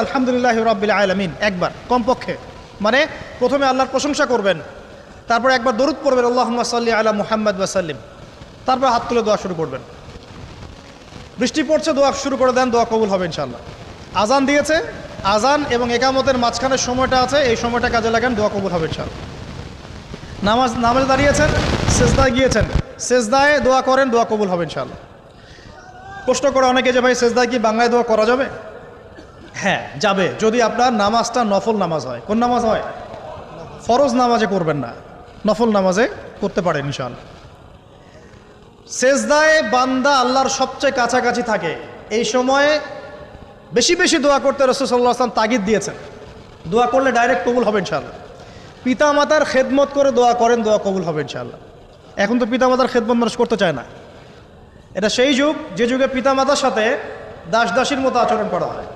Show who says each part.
Speaker 1: আলহামদুলিল্লাহি রাব্বিল আলামিন একবার কমপক্ষে, মানে প্রথমে আল্লাহর প্রশংসা করবেন, তারপর একবার দরুদ পড়বেন আল্লাহুম্মা সাল্লি আলা মুহাম্মাদ ওয়া সাল্লিম, তারপর হাত তুলে দোয়া শুরু করবেন। বৃষ্টি পড়ছে, দোয়া শুরু করে দেন, দোয়া কবুল হবে ইনশাআল্লাহ। আজান দিয়েছে, আজান এবং একামতের মাঝখানের সময়টা আছে, এই সময়টা কাজে লাগান, দোয়া কবুল হবে ইনশাআল্লাহ। নামাজে দাঁড়িয়েছেন, সেজদায় গিয়েছেন, সেজদায় দোয়া করেন, দোয়া কবুল হবে ইনশাআল্লাহ। প্রশ্ন করে অনেকে যে ভাই সেজদায় কি বাংলায় দোয়া করা যাবে? হ্যাঁ যাবে, যদি আপনার নামাজটা নফল নামাজ হয়। কোন নামাজ হয়? ফরজ নামাজে করবেন না, নফল নামাজে করতে পারেন ইনশাআল্লাহ। সেজদায় বান্দা আল্লাহর সবচেয়ে কাছাকাছি থাকে, এই সময়ে বেশি বেশি দোয়া করতে রাসূল সাল্লাল্লাহু আলাইহি ওয়াসাল্লাম তাগিদ দিয়েছেন। দোয়া করলে ডাইরেক্ট কবুল হবে ইনশাআল্লাহ। পিতা মাতার খেদমত করে দোয়া করেন, দোয়া কবুল হবে ইনশাআল্লাহ। এখন তো পিতা মাতার খেদমত মানুষ করতে চায় না। এটা সেই যুগ যে যুগে পিতা মাতার সাথে দাস দাসীর মতো আচরণ করা হয়।